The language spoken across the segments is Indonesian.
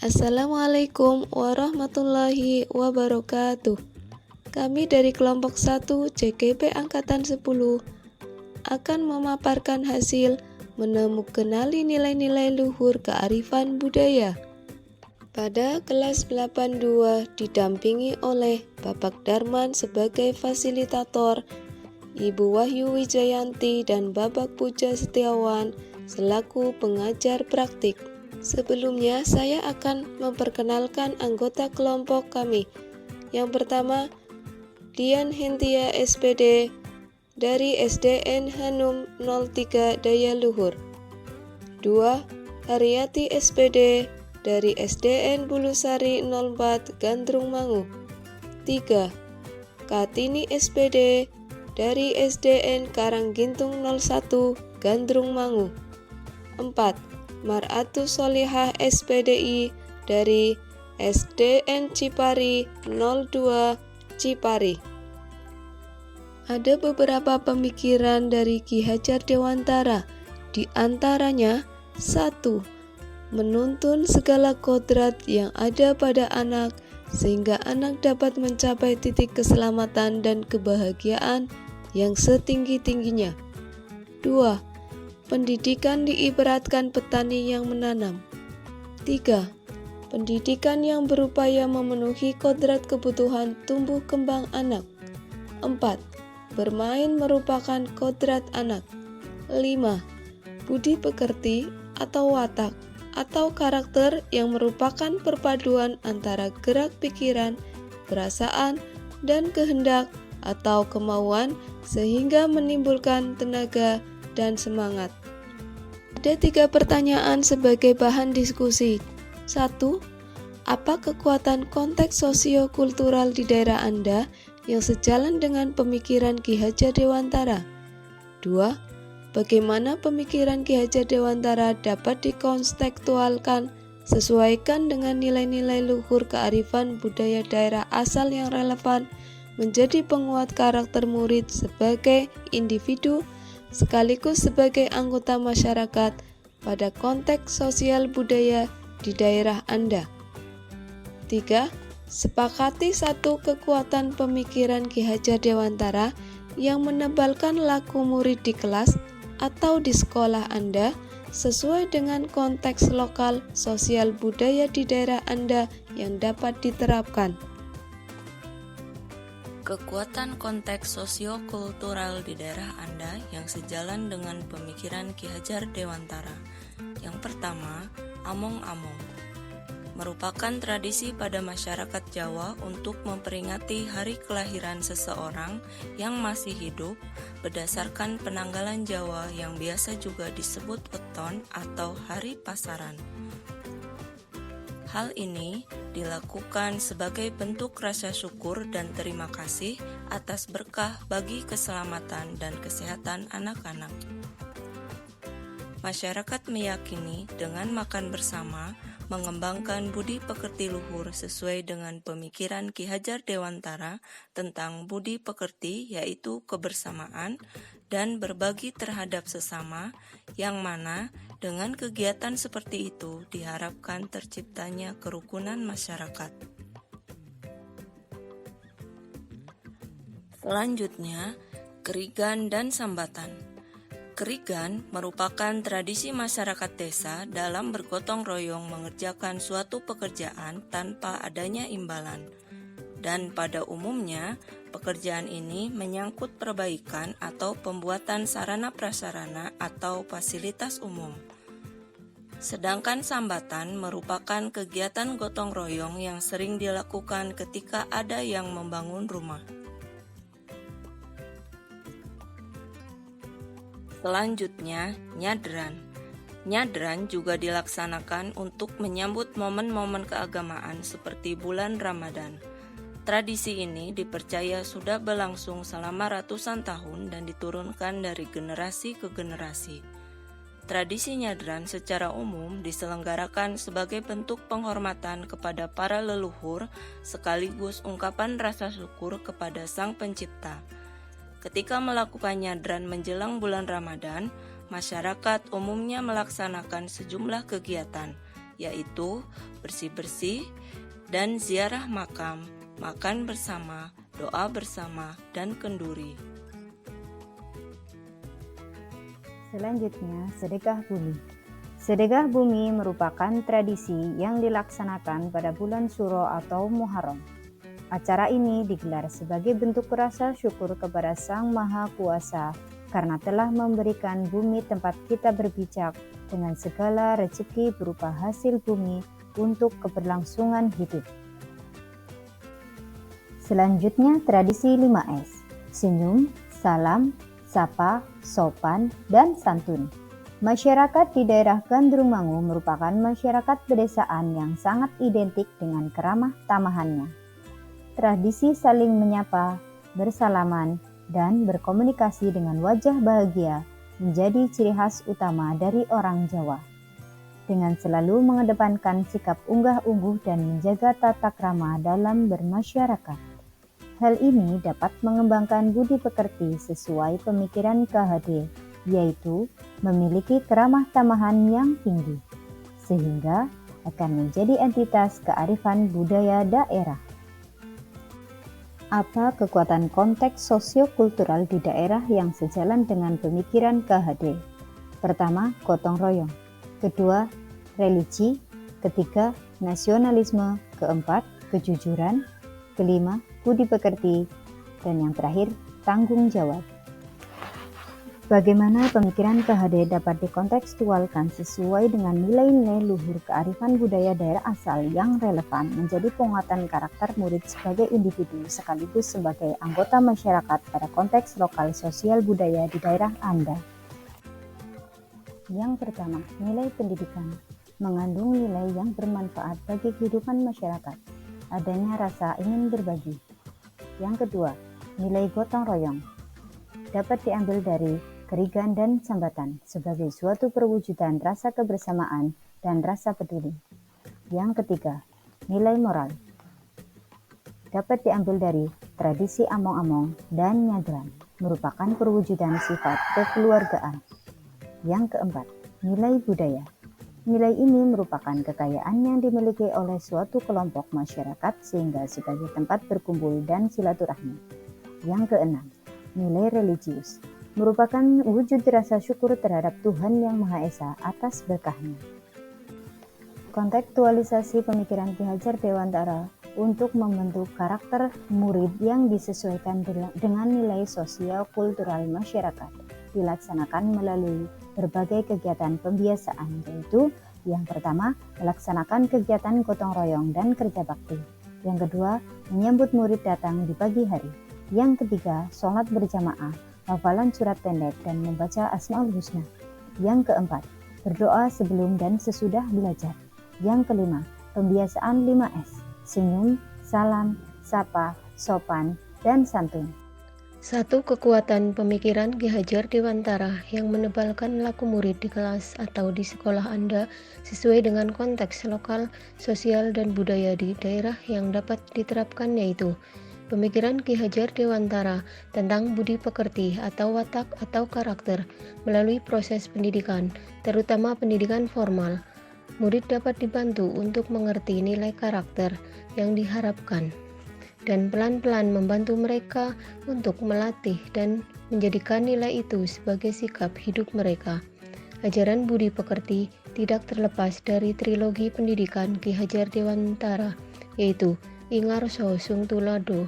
Assalamualaikum warahmatullahi wabarakatuh. Kami dari kelompok 1 CKP Angkatan 10 akan memaparkan hasil kenali nilai-nilai luhur kearifan budaya. Pada kelas 82 didampingi oleh Bapak Darman sebagai fasilitator, Ibu Wahyu Wijayanti dan Bapak Puja Setiawan selaku pengajar praktik. Sebelumnya saya akan memperkenalkan anggota kelompok kami. Yang pertama, Dian Hentia SPD dari SDN Hanum 03 Daya Luhur. 2. Haryati SPD dari SDN Bulusari 04 Gandrung Mangu. 3. Kartini SPD dari SDN Karanggintung 01 Gandrung Mangu. 4. Maratus Solihah SPDI dari SDN Cipari 02 Cipari. Ada beberapa pemikiran dari Ki Hajar Dewantara, di antaranya 1. Menuntun segala kodrat yang ada pada anak sehingga anak dapat mencapai titik keselamatan dan kebahagiaan yang setinggi-tingginya. 2. Pendidikan diibaratkan petani yang menanam. 3. Pendidikan yang berupaya memenuhi kodrat kebutuhan tumbuh kembang anak. 4. Bermain merupakan kodrat anak. 5. Budi pekerti atau watak atau karakter yang merupakan perpaduan antara gerak pikiran, perasaan, dan kehendak atau kemauan sehingga menimbulkan tenaga dan semangat. Ada 3 pertanyaan sebagai bahan diskusi. 1. Apa kekuatan konteks sosio-kultural di daerah Anda yang sejalan dengan pemikiran Ki Hajar Dewantara? 2. Bagaimana pemikiran Ki Hajar Dewantara dapat dikontekstualkan sesuaikan dengan nilai-nilai luhur kearifan budaya daerah asal yang relevan menjadi penguat karakter murid sebagai individu sekaligus sebagai anggota masyarakat pada konteks sosial budaya di daerah Anda. 3. Sepakati 1 kekuatan pemikiran Ki Hajar Dewantara yang menebalkan laku murid di kelas atau di sekolah Anda sesuai dengan konteks lokal sosial budaya di daerah Anda yang dapat diterapkan. Kekuatan konteks sosio-kultural di daerah Anda yang sejalan dengan pemikiran Ki Hajar Dewantara. Yang pertama, among-among merupakan tradisi pada masyarakat Jawa untuk memperingati hari kelahiran seseorang yang masih hidup berdasarkan penanggalan Jawa yang biasa juga disebut weton atau hari pasaran. Hal ini dilakukan sebagai bentuk rasa syukur dan terima kasih atas berkah bagi keselamatan dan kesehatan anak-anak. Masyarakat meyakini dengan makan bersama mengembangkan budi pekerti luhur sesuai dengan pemikiran Ki Hajar Dewantara tentang budi pekerti, yaitu kebersamaan dan berbagi terhadap sesama, yang mana dengan kegiatan seperti itu diharapkan terciptanya kerukunan masyarakat. Selanjutnya, kerigan dan sambatan. Kerigan merupakan tradisi masyarakat desa dalam bergotong royong mengerjakan suatu pekerjaan tanpa adanya imbalan. Dan pada umumnya, pekerjaan ini menyangkut perbaikan atau pembuatan sarana prasarana atau fasilitas umum. Sedangkan sambatan merupakan kegiatan gotong royong yang sering dilakukan ketika ada yang membangun rumah. Selanjutnya, nyadran. Nyadran juga dilaksanakan untuk menyambut momen-momen keagamaan seperti bulan Ramadan. Tradisi ini dipercaya sudah berlangsung selama ratusan tahun dan diturunkan dari generasi ke generasi. Tradisi nyadran secara umum diselenggarakan sebagai bentuk penghormatan kepada para leluhur sekaligus ungkapan rasa syukur kepada Sang Pencipta. Ketika melakukan nyadran menjelang bulan Ramadan, masyarakat umumnya melaksanakan sejumlah kegiatan, yaitu bersih-bersih dan ziarah makam, makan bersama, doa bersama, dan kenduri. Selanjutnya, sedekah bumi. Sedekah bumi merupakan tradisi yang dilaksanakan pada bulan Syuro atau Muharram. Acara ini digelar sebagai bentuk rasa syukur kepada Sang Maha Kuasa karena telah memberikan bumi tempat kita berpijak dengan segala rezeki berupa hasil bumi untuk keberlangsungan hidup. Selanjutnya, tradisi 5S: senyum, salam, sapa, sopan, dan santun. Masyarakat di daerah Gandrungmangu merupakan masyarakat pedesaan yang sangat identik dengan keramah tamahannya. Tradisi saling menyapa, bersalaman, dan berkomunikasi dengan wajah bahagia menjadi ciri khas utama dari orang Jawa. Dengan selalu mengedepankan sikap unggah-ungguh dan menjaga tata krama dalam bermasyarakat. Hal ini dapat mengembangkan budi pekerti sesuai pemikiran KHD, yaitu memiliki keramah tamahan yang tinggi, sehingga akan menjadi entitas kearifan budaya daerah. Apa kekuatan konteks sosiokultural di daerah yang sejalan dengan pemikiran KHD? Pertama, gotong royong. Kedua, religi. Ketiga, nasionalisme. Keempat, kejujuran. Kelima, budi pekerti. Dan yang terakhir, tanggung jawab. Bagaimana pemikiran KHD dapat dikontekstualkan sesuai dengan nilai-nilai luhur kearifan budaya daerah asal yang relevan menjadi penguatan karakter murid sebagai individu sekaligus sebagai anggota masyarakat pada konteks lokal sosial budaya di daerah Anda. Yang pertama, nilai pendidikan mengandung nilai yang bermanfaat bagi kehidupan masyarakat, adanya rasa ingin berbagi. Yang kedua, nilai gotong royong dapat diambil dari kerigan dan sambatan sebagai suatu perwujudan rasa kebersamaan dan rasa peduli. Yang ketiga, nilai moral dapat diambil dari tradisi among-among dan nyadran, merupakan perwujudan sifat kekeluargaan. Yang keempat, nilai budaya. Nilai ini merupakan kekayaan yang dimiliki oleh suatu kelompok masyarakat sehingga sebagai tempat berkumpul dan silaturahmi. Yang keenam, nilai religius merupakan wujud rasa syukur terhadap Tuhan Yang Maha Esa atas berkahnya. Kontekstualisasi pemikiran Ki Hajar Dewantara untuk membentuk karakter murid yang disesuaikan dengan nilai sosial kultural masyarakat dilaksanakan melalui berbagai kegiatan pembiasaan, yaitu yang pertama, melaksanakan kegiatan gotong royong dan kerja bakti. Yang kedua, menyambut murid datang di pagi hari. Yang ketiga, sholat berjamaah, hafalan surat pendek, dan membaca Asmaul Husna. Yang keempat, berdoa sebelum dan sesudah belajar. Yang kelima, pembiasaan 5S, senyum, salam, sapa, sopan, dan santun. Satu kekuatan pemikiran Ki Hajar Dewantara yang menebalkan laku murid di kelas atau di sekolah Anda sesuai dengan konteks lokal, sosial, dan budaya di daerah yang dapat diterapkan, yaitu pemikiran Ki Hajar Dewantara tentang budi pekerti atau watak atau karakter melalui proses pendidikan, terutama pendidikan formal. Murid dapat dibantu untuk mengerti nilai karakter yang diharapkan dan pelan-pelan membantu mereka untuk melatih dan menjadikan nilai itu sebagai sikap hidup mereka. Ajaran budi pekerti tidak terlepas dari trilogi pendidikan Ki Hajar Dewantara, yaitu Ingarso Sung Tulado,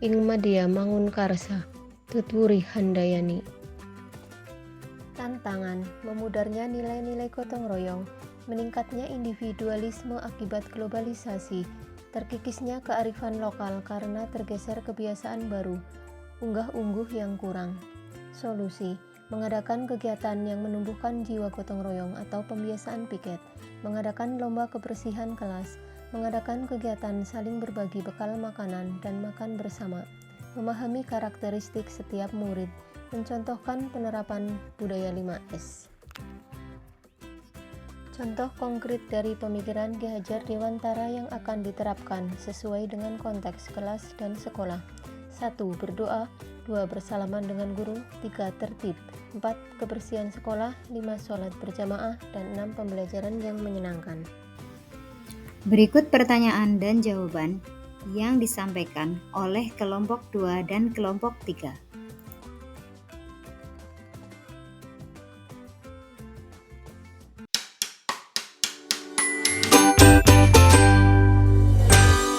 Ing Madya Mangun Karsa, Tutwuri Handayani. Tantangan memudarnya nilai-nilai gotong royong, meningkatnya individualisme akibat globalisasi, terkikisnya kearifan lokal karena tergeser kebiasaan baru, unggah-ungguh yang kurang. Solusi: mengadakan kegiatan yang menumbuhkan jiwa gotong royong atau pembiasaan piket, mengadakan lomba kebersihan kelas, mengadakan kegiatan saling berbagi bekal makanan dan makan bersama, memahami karakteristik setiap murid, mencontohkan penerapan budaya 5S. Contoh konkret dari pemikiran Ki Hajar Dewantara yang akan diterapkan sesuai dengan konteks kelas dan sekolah. 1. Berdoa. 2. Bersalaman dengan guru. 3. Tertib. 4. Kebersihan sekolah. 5. Sholat berjamaah. Dan 6. Pembelajaran yang menyenangkan. Berikut pertanyaan dan jawaban yang disampaikan oleh kelompok 2 dan kelompok 3.